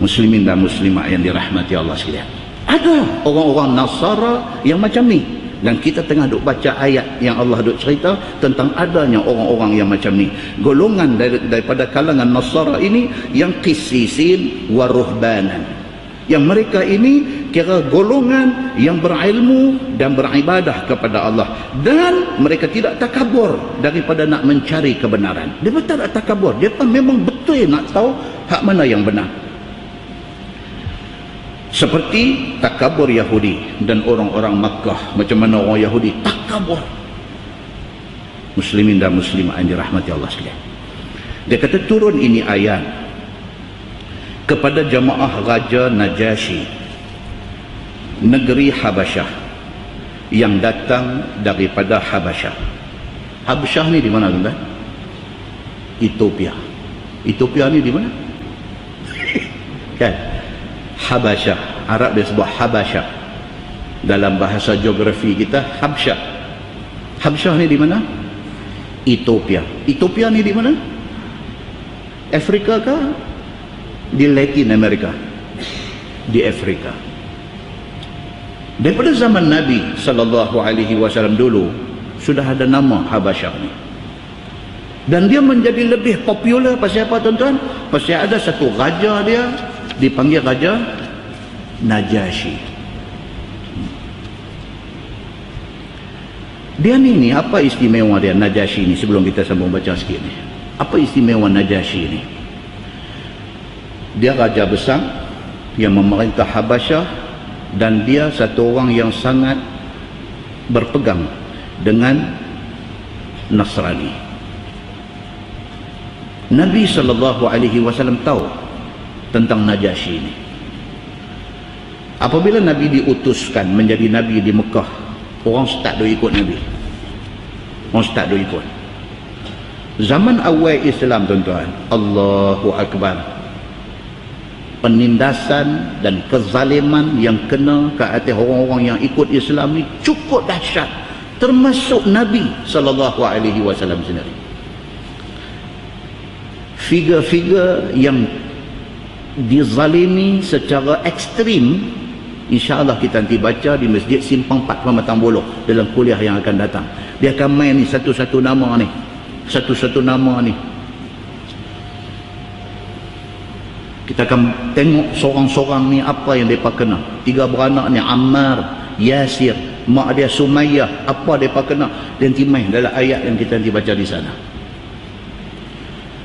Muslimin dan muslimat yang dirahmati Allah sekalian, ada orang-orang Nasara yang macam ni, dan kita tengah duk baca ayat yang Allah duk cerita tentang adanya orang-orang yang macam ni, golongan daripada kalangan Nasara ini yang qisisin wa ruhbanan, yang mereka ini kira golongan yang berilmu dan beribadah kepada Allah, dan mereka tidak takabur daripada nak mencari kebenaran. Dia tak nak takabur, dia pun memang betul nak tahu hak mana yang benar. Seperti takabur Yahudi dan orang-orang Makkah. Macam mana orang Yahudi takabur. Muslimin dan muslimat yang dirahmati Allah sekalian, dia kata turun ini ayat kepada jamaah Raja Najasyi, negeri Habasyah, yang datang daripada Habasyah. Habasyah ni di mana tuan-tuan? Ethiopia. Ethiopia ni di mana? Kan? Habasyah, Arab dia sebut Habasyah. Dalam bahasa geografi kita Habsyah. Habsyah ni di mana? Ethiopia. Ethiopia ni di mana? Afrika kah? Di Latin America. Di Afrika. Daripada zaman Nabi SAW dulu sudah ada nama Habasyah ni. Dan dia menjadi lebih popular pasal apa tuan-tuan? Pasal ada satu raja dia dipanggil Raja Najasyi. Dia ni apa istimewa dia Najasyi ni? Sebelum kita sambung baca sikit ni, apa istimewa Najasyi ni? Dia raja besar yang memerintah Habasyah, dan dia satu orang yang sangat berpegang dengan Nasrani. Nabi SAW tahu tentang Najasyi ini. Apabila Nabi diutuskan menjadi Nabi di Mekah, orang start do ikut Nabi. Orang start do ikut. Zaman awal Islam tuan-tuan, Allahu Akbar, penindasan dan kezaliman yang kena ke atas orang-orang yang ikut Islam ni cukup dahsyat, termasuk Nabi SAW sendiri. Figure-figure yang dizalimi secara ekstrim, insya-Allah kita nanti baca di Masjid Simpang 4 Pematang Buluh dalam kuliah yang akan datang. Dia akan main ni satu-satu nama ni. Satu-satu nama ni. Kita akan tengok seorang-seorang ni apa yang mereka kena. 3 beranak ni, Ammar, Yasir, mak dia Sumayyah, apa mereka kena. Dan timai dalam ayat yang kita nanti baca di sana.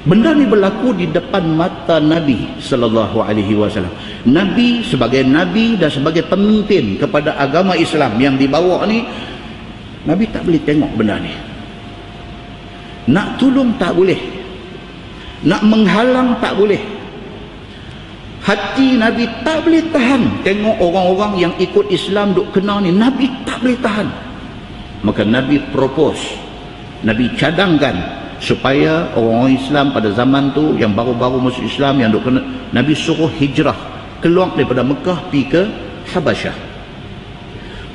Benda ni berlaku di depan mata Nabi SAW. Nabi sebagai Nabi dan sebagai pemimpin kepada agama Islam yang dibawa ni, Nabi tak boleh tengok benda ni. Nak tolong tak boleh, nak menghalang tak boleh. Hati Nabi tak boleh tahan tengok orang-orang yang ikut Islam duk kena ni. Nabi tak boleh tahan. Maka Nabi propose, Nabi cadangkan supaya orang-orang Islam pada zaman tu yang baru-baru masuk Islam yang duk kena, Nabi suruh hijrah keluar daripada Mekah pergi ke Habasyah.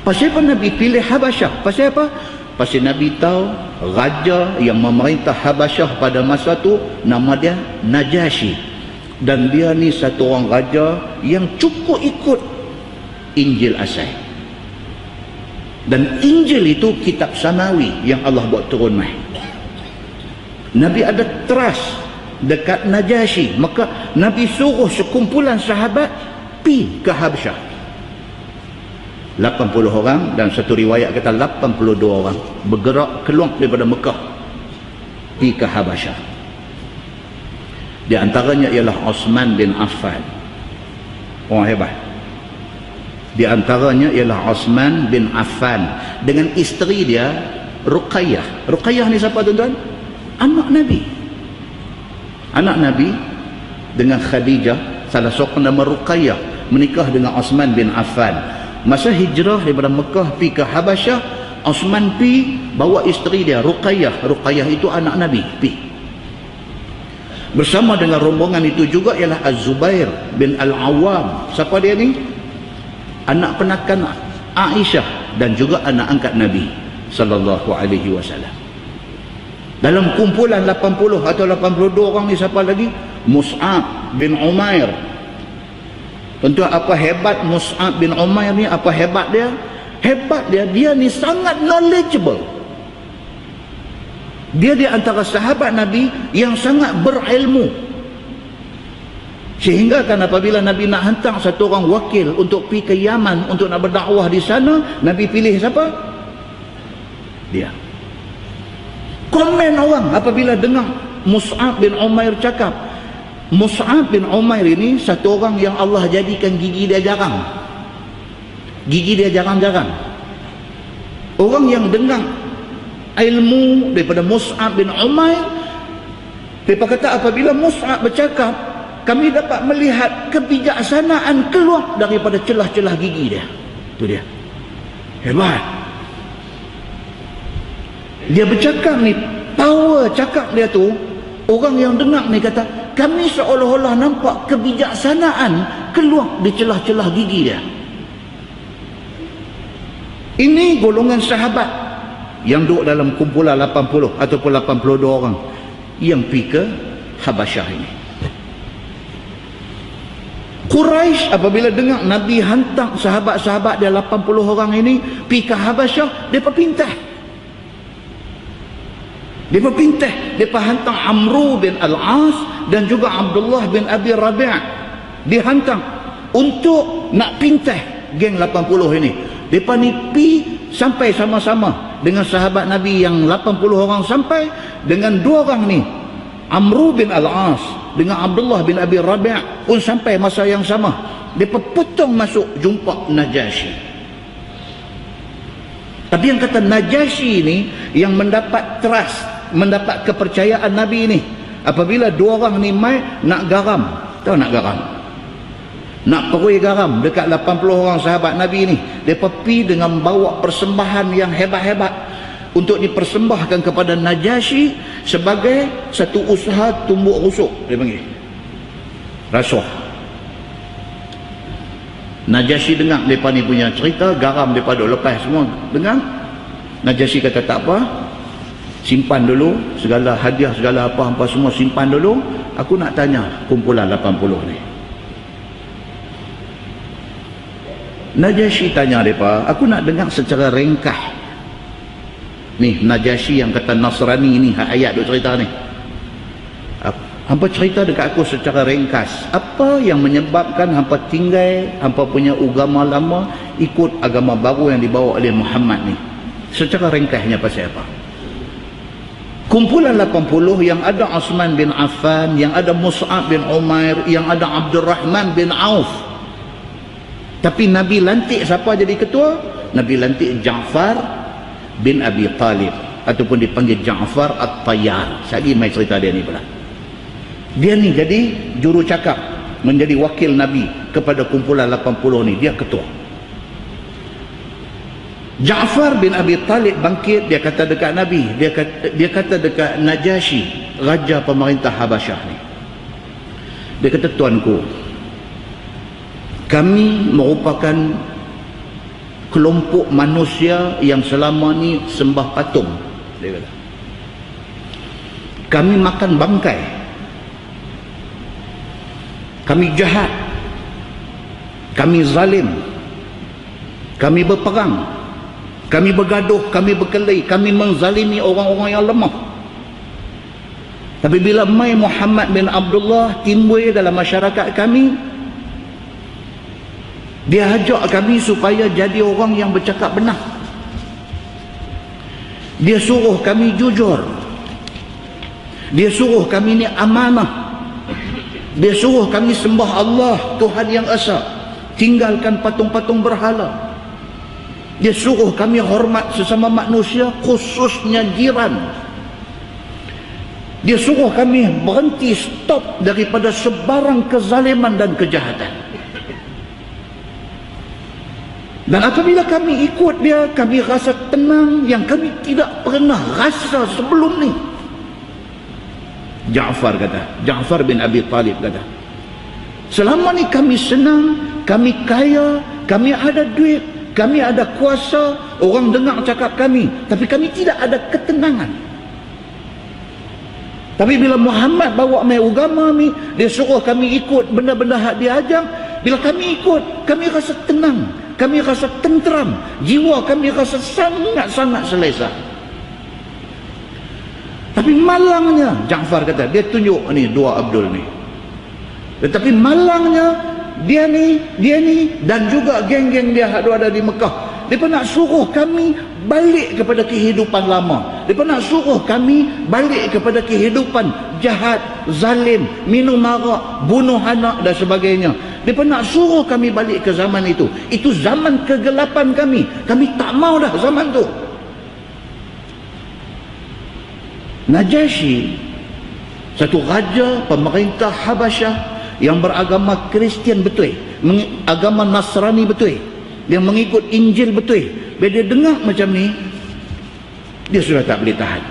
Pasal apa Nabi pilih Habasyah? Pasal apa? Pasal Nabi tahu raja yang memerintah Habasyah pada masa tu nama dia Najasyi, dan dia ni satu orang raja yang cukup ikut Injil asal. Dan Injil itu kitab samawi yang Allah buat turun mai. Nabi ada trust dekat Najasyi, maka Nabi suruh sekumpulan sahabat pi ke Habasyah. 80 orang, dan satu riwayat kata 82 orang bergerak keluar daripada Mekah pi ke Habasyah. Di antaranya ialah Osman bin Affan, orang hebat. Di antaranya ialah Osman bin Affan dengan isteri dia Ruqayyah. Ruqayyah ni siapa tuan-tuan? Anak Nabi. Anak Nabi dengan Khadijah, salah seorang nama Ruqayyah, menikah dengan Osman bin Affan. Masa hijrah daripada Mekah pi ke Habasyah, Osman pi bawa isteri dia Ruqayyah. Ruqayyah itu anak Nabi pi. Bersama dengan rombongan itu juga ialah Az-Zubair bin Al-Awwam. Siapa dia ni? Anak penakan Aisyah dan juga anak angkat Nabi sallallahu alaihi wasallam. Dalam kumpulan 80 atau 82 orang ni siapa lagi? Mus'ab bin Umair. Tuan-tuan, apa hebat Mus'ab bin Umair ni? Apa hebat dia? Hebat dia ni sangat knowledgeable. Dia di antara sahabat Nabi yang sangat berilmu. Sehingga kan apabila Nabi nak hantar satu orang wakil untuk pergi ke Yaman untuk nak berdakwah di sana, Nabi pilih siapa? Dia. Komen orang apabila dengar Mus'ab bin Umair cakap. Mus'ab bin Umair ini satu orang yang Allah jadikan gigi dia jarang. Gigi dia jarang-jarang. Orang yang dengar ilmu daripada Mus'ab bin Umair, mereka kata apabila Mus'ab bercakap, kami dapat melihat kebijaksanaan keluar daripada celah-celah gigi dia. Itu dia. Hebat. Dia bercakap ni, power cakap dia tu, orang yang dengar ni kata, kami seolah-olah nampak kebijaksanaan keluar di celah-celah gigi dia. Ini golongan sahabat yang duduk dalam kumpulan 80 ataupun 82 orang yang pergi ke Habasyah ini. Quraisy apabila dengar Nabi hantar sahabat-sahabat dia 80 orang ini pergi ke Habasyah, mereka pintah. Mereka pintah. Mereka hantar Amru bin Al-As dan juga Abdullah bin Abi Rabi'. Dihantar untuk nak pintah geng 80 ini. Mereka ni pergi sampai sama-sama dengan sahabat Nabi yang 80 orang, sampai dengan dua orang ni, Amru bin Al-As dengan Abdullah bin Abi Rabi' pun sampai masa yang sama. Mereka potong masuk jumpa Najasyi. Tapi yang kata Najasyi ni yang mendapat trust, mendapat kepercayaan Nabi ni, apabila dua orang ni mai nak garam. Tahu nak garam? Nak perui garam dekat 80 orang sahabat Nabi ni. Mereka pergi dengan bawa persembahan yang hebat-hebat untuk dipersembahkan kepada Najasyi sebagai satu usaha tumbuk rusuk, dia panggil rasuah. Najasyi dengar mereka ni punya cerita, garam mereka duk lepas semua dengar. Najasyi kata tak apa, simpan dulu segala hadiah, segala apa-apa semua simpan dulu, aku nak tanya kumpulan 80 ni. Najasyi tanya mereka, aku nak dengar secara ringkas. Ni Najasyi yang kata Nasrani ni, ayat duk cerita ni, hampa cerita dekat aku secara ringkas, apa yang menyebabkan hampa tinggal hampa punya agama lama ikut agama baru yang dibawa oleh Muhammad ni. Secara ringkasnya pasal apa? Kumpulan 80 yang ada Uthman bin Affan, yang ada Mus'ab bin Umair, yang ada Abdurrahman bin Auf. Tapi Nabi lantik siapa jadi ketua? Nabi lantik Ja'far bin Abi Talib, ataupun dipanggil Ja'far At-Tayyar. Sekali mai cerita dia ni pula. Dia ni jadi juru cakap, menjadi wakil Nabi kepada kumpulan 80 ni. Dia ketua. Ja'far bin Abi Talib bangkit, dia kata dekat Nabi, dia kata dekat Najasyi, raja pemerintah Habasyah ni. Dia kata, tuanku, kami merupakan kelompok manusia yang selama ni sembah patung. Dia kata, kami makan bangkai, kami jahat, kami zalim, kami berperang, kami bergaduh, kami berkelahi, kami menzalimi orang-orang yang lemah. Tapi bila mai Muhammad bin Abdullah timbul dalam masyarakat kami, dia ajak kami supaya jadi orang yang bercakap benar. Dia suruh kami jujur. Dia suruh kami ni amanah. Dia suruh kami sembah Allah, Tuhan yang Esa, tinggalkan patung-patung berhala. Dia suruh kami hormat sesama manusia, khususnya jiran. Dia suruh kami berhenti, stop daripada sebarang kezaliman dan kejahatan. Dan apabila kami ikut dia, kami rasa tenang yang kami tidak pernah rasa sebelum ni. Ja'far kata, Ja'far bin Abi Talib kata, selama ni kami senang, kami kaya, kami ada duit, kami ada kuasa, orang dengar cakap kami, tapi kami tidak ada ketenangan. Tapi bila Muhammad bawa mai agama ni, dia suruh kami ikut benda-benda hak dia ajar, Bila kami ikut, kami rasa tenang, kami rasa tenteram, jiwa kami rasa sangat-sangat selesa. Tapi malangnya, Ja'far kata, dia tunjuk ni dua Abdul ni. Tetapi malangnya, dia ni dan juga geng-geng dia ada di Mekah. Mereka nak suruh kami balik kepada kehidupan lama. Mereka nak suruh kami balik kepada kehidupan jahat, zalim, minum arak, bunuh anak dan sebagainya. Mereka nak suruh kami balik ke zaman itu. Itu zaman kegelapan kami. Kami tak mau dah zaman tu. Najasyi, satu raja pemerintah Habasyah yang beragama Kristian betul, agama Nasrani betul, dia mengikut Injil betul. Bila dia dengar macam ni, dia sudah tak boleh tahan.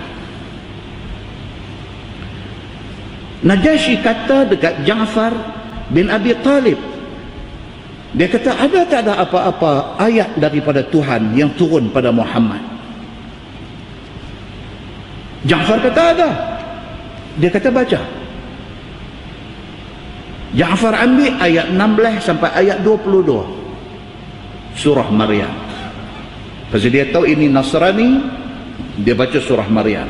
Najasyi kata dekat Ja'far bin Abi Talib, dia kata, ada tak ada apa-apa ayat daripada Tuhan yang turun pada Muhammad? Ja'far kata ada. Dia kata baca. Ja'far ambil ayat 16 sampai ayat 22 surah Maryam. Pasal dia tahu ini Nasrani, dia baca surah Maryam.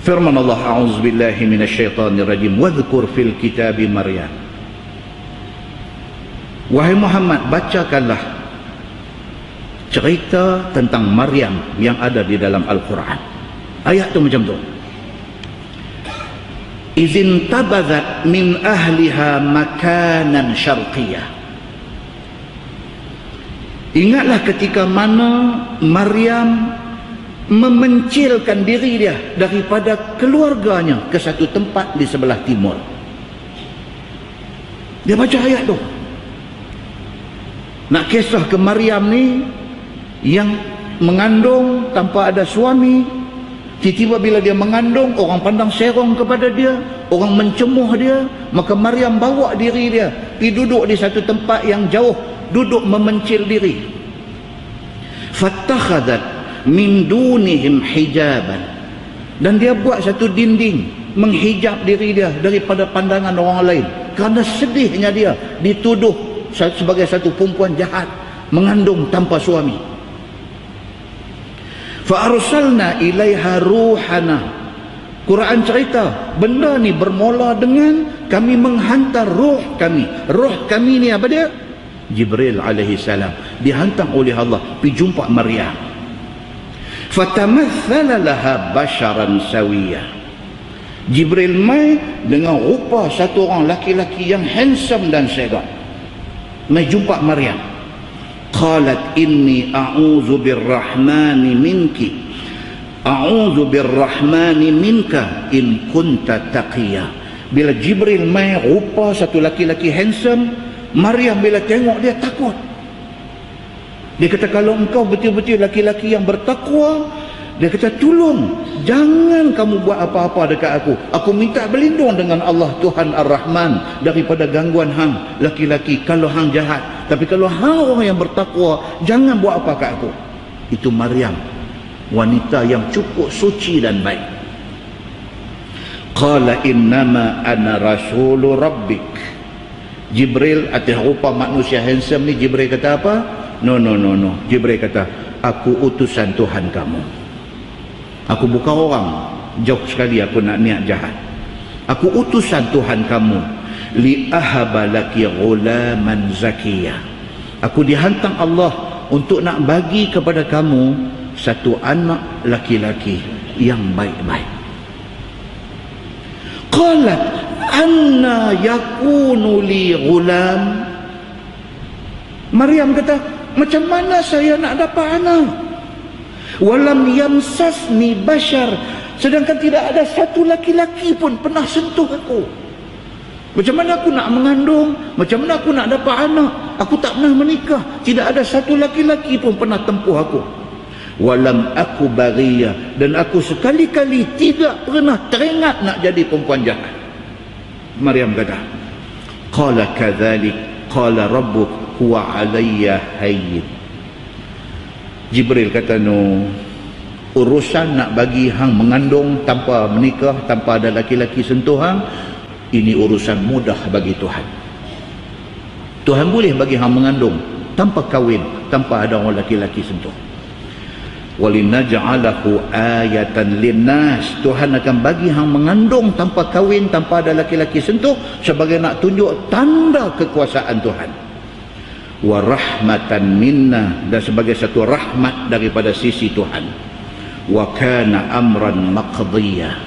Firman Allah, a'udzubillahi minasyaitanirrajim, wadhkur fil kitabi Maryam. Wahai Muhammad, bacakanlah cerita tentang Maryam yang ada di dalam Al-Quran. Ayat tu macam tu. Izin tabazat min ahliha makanan syarqiyah. Ingatlah ketika mana Maryam memencilkan diri dia daripada keluarganya ke satu tempat di sebelah timur. Dia baca ayat tu. Nak kisah ke Maryam ni yang mengandung tanpa ada suami. Tiba-tiba bila dia mengandung, orang pandang serong kepada dia, orang mencemuh dia, maka Maryam bawa diri dia pergi duduk di satu tempat yang jauh, duduk memencil diri. Fattakhadhat min dunihim hijaban, dan dia buat satu dinding menghijab diri dia daripada pandangan orang lain, kerana sedihnya dia dituduh sebagai satu perempuan jahat, mengandung tanpa suami. Fa'arsalna ilaiha ruhana. Quran cerita benda ni bermula dengan kami menghantar roh kami. Roh kami ni apa dia? Jibril alaihi salam dihantar oleh Allah pergi jumpa Maryam. Fatamathala laha basharan sawiyah. Jibril mai dengan rupa satu orang laki-laki yang handsome dan segar. Mai jumpa Maryam. Qalat inni a'udzu birrahmani minki, a'udzu birrahmani minka in kunta taqiyya. Bila Jibril mai rupa satu laki-laki handsome, Maryam bila tengok dia takut. Dia kata, kalau engkau betul-betul laki-laki yang bertakwa, dia kata, tolong jangan kamu buat apa-apa dekat aku. Aku minta berlindung dengan Allah Tuhan Ar-Rahman daripada gangguan hang laki-laki kalau hang jahat. Tapi kalau hang orang yang bertakwa, jangan buat apa kat aku. Itu Maryam, wanita yang cukup suci dan baik. Qala innama ana rasulu rabbik. Jibril atas rupa manusia handsome ni, Jibril kata apa? No. Jibril kata, aku utusan Tuhan kamu. Aku bukan orang jauh sekali aku nak niat jahat. Aku utusan Tuhan kamu. Li ahaba laki ghulaman zakiyah. Aku dihantar Allah untuk nak bagi kepada kamu satu anak laki-laki yang baik-baik. Qalat anna yakunu li ghulam. Maryam kata, macam mana saya nak dapat anak? Walam yamsasni bashar, sedangkan tidak ada satu laki-laki pun pernah sentuh aku. Macam mana aku nak mengandung? Macam mana aku nak dapat anak? Aku tak pernah menikah, tidak ada satu laki-laki pun pernah tempuh aku. Walam aku bariyah, dan aku sekali-kali tidak pernah teringat nak jadi perempuan jahat. Maryam kata, qala kadzalik qala rabbuk huwa alayya hayyin. Jibril kata, no, urusan nak bagi hang mengandung tanpa menikah, tanpa ada laki-laki sentuh hang, Ini urusan mudah bagi Tuhan. Tuhan boleh bagi hang mengandung tanpa kahwin, tanpa ada orang laki-laki sentuh. Walinaj'alahu ayatan linnas. Tuhan akan bagi hang mengandung tanpa kahwin, tanpa ada laki-laki sentuh, sebagai nak tunjuk tanda kekuasaan Tuhan. Wa rahmatan minna, dan sebagai satu rahmat daripada sisi Tuhan. Wa kana amran maqdiya.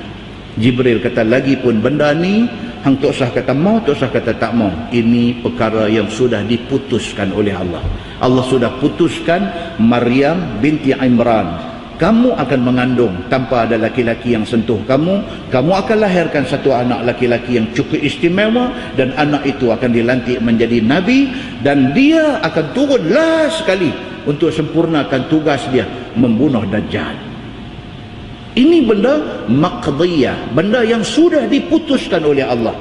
Jibril kata lagi pun benda ni hang tak usah kata mau, tak usah kata tak mau. Ini perkara yang sudah diputuskan oleh Allah. Allah sudah putuskan Maryam binti Imran, kamu akan mengandung tanpa ada laki-laki yang sentuh kamu. Kamu akan lahirkan satu anak laki-laki yang cukup istimewa, dan anak itu akan dilantik menjadi Nabi, dan dia akan turun last sekali untuk sempurnakan tugas dia, membunuh Dajjal. Ini benda maqdiyah, benda yang sudah diputuskan oleh Allah.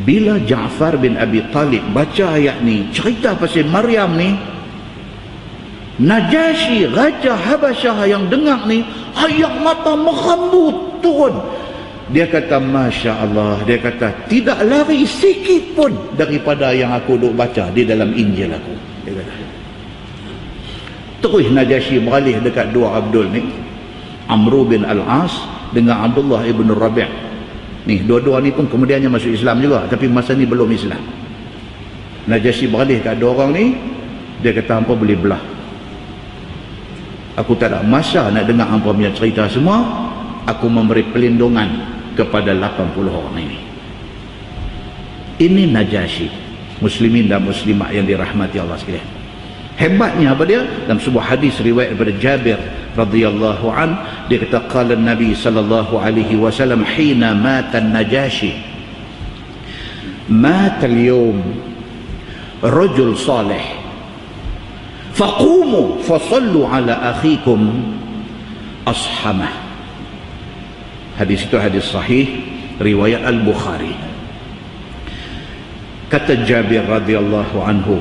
Bila Ja'far bin Abi Talib baca ayat ni, cerita pasal Maryam ni, Najashi, Raja Habasyah yang dengar ni, air mata merambut turun. Dia kata, Masya Allah, dia kata, tidak lari sikit pun daripada yang aku duk baca di dalam Injil aku. Dia kata. Terus Najashi beralih dekat dua Abdul ni, Amru bin Al-As dengan Abdullah ibn Rabi'. Ni dua-dua ni pun kemudiannya masuk Islam juga, tapi masa ni belum Islam. Najashi beralih kat dua orang ni, dia kata, hampa boleh belah. Aku tak ada masa nak dengar hampa punya cerita semua. Aku memberi pelindungan kepada 80 orang ini. Ini Najashi, muslimin dan muslimat yang dirahmati Allah sekalian. Hebatnya apa dia? Dalam sebuah hadis riwayat daripada Jabir radhiyallahu an, dia kata qala Nabi sallallahu alaihi wasallam hina mata Najashi, mata al-yawm rajul salih faqumu fasallu ala akhikum ashamah. Hadis itu hadis sahih riwayat Al-Bukhari. Kata Jabir radhiyallahu anhu,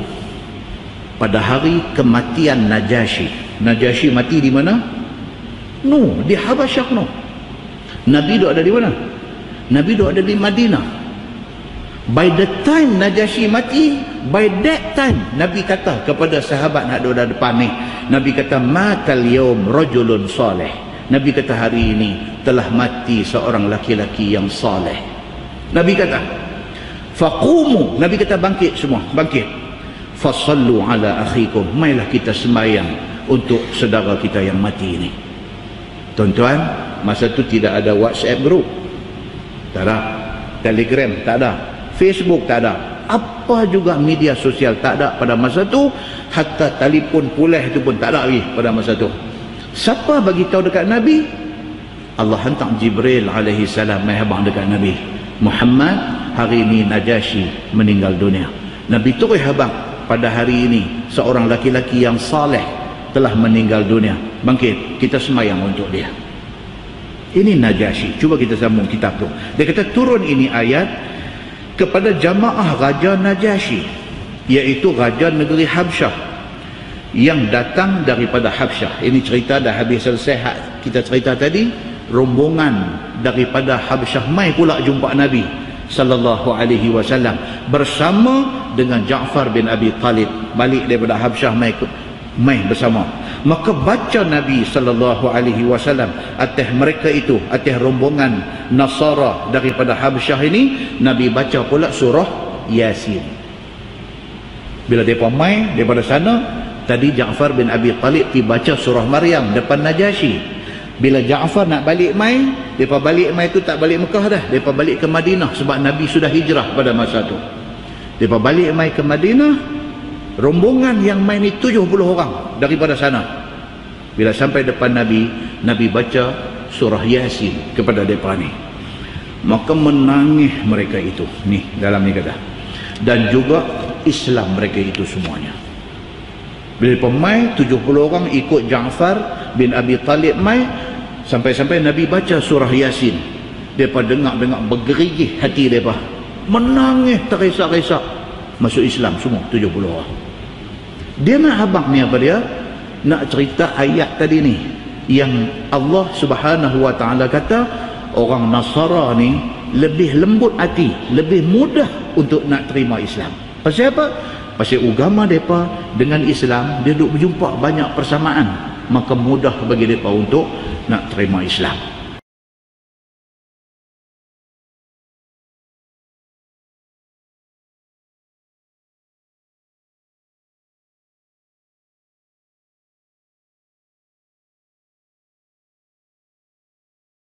pada hari kematian Najashi. Najashi mati di mana? Di Habasyah no. Nabi duk ada di mana? Nabi duk ada di Madinah. By the time Najashi mati, by that time Nabi kata kepada sahabat nak duduk depan ni, Nabi kata matal yaum rajulun salih. Nabi kata hari ini telah mati seorang laki-laki yang saleh. Nabi kata faqumu, Nabi kata bangkit semua, bangkit. Fasallu ala akhikum, mailah kita sembahyang untuk saudara kita yang mati ini. Tuan-tuan, masa tu tidak ada WhatsApp group, tak ada Telegram, tak ada Facebook, tak ada apa juga media sosial, tak ada pada masa tu. Hatta telefon pulih tu pun tak ada lagi pada masa tu. Siapa bagi tahu dekat Nabi? Allah hantar Jibril alaihi salam mai habang dekat Nabi Muhammad, hari ini Najashi meninggal dunia. Nabi terus habang, pada hari ini seorang laki-laki yang saleh telah meninggal dunia. Bangkit, kita sembahyang untuk dia. Ini Najashi. Cuba kita sambung kitab tu. Dia kata turun ini ayat kepada jamaah Raja Najashi, iaitu Raja Negeri Habsyah yang datang daripada Habsyah. Ini cerita dah habis selesai kita cerita tadi. Rombongan daripada Habsyah mai pula jumpa Nabi sallallahu alaihi wasallam bersama dengan Ja'far bin Abi Talib, balik daripada Habsyah mai bersama. Maka baca Nabi sallallahu alaihi wasallam atas mereka itu, atas rombongan Nasara daripada Habsyah ini, Nabi baca pula surah Yasin. Bila depa mai daripada sana, tadi Ja'far bin Abi Talib pergi baca surah Maryam depan Najashi. Bila Ja'far nak balik mai, depa balik mai tu tak balik Mekah dah, depa balik ke Madinah sebab Nabi sudah hijrah pada masa tu. Depa balik mai ke Madinah, rombongan yang mai ni 70 orang daripada sana. Bila sampai depan Nabi, Nabi baca surah Yasin kepada depa ni. Maka menangis mereka itu. Ni dalam ni kata. Dan juga Islam mereka itu semuanya. Bila depa mai 70 orang ikut Ja'far bin Abi Talib mai, sampai-sampai Nabi baca surah Yasin. Depa dengar-dengar bergerigih hati depa. Menangis terisak-isak. Masuk Islam semua 70 orang. Dia nak habaq ni apa dia? Nak cerita ayat tadi ni yang Allah Subhanahu wa taala kata orang Nasara ni lebih lembut hati, lebih mudah untuk nak terima Islam. Pasal apa? Pasal agama mereka dengan Islam dia duk berjumpa banyak persamaan, maka mudah bagi mereka untuk nak terima Islam.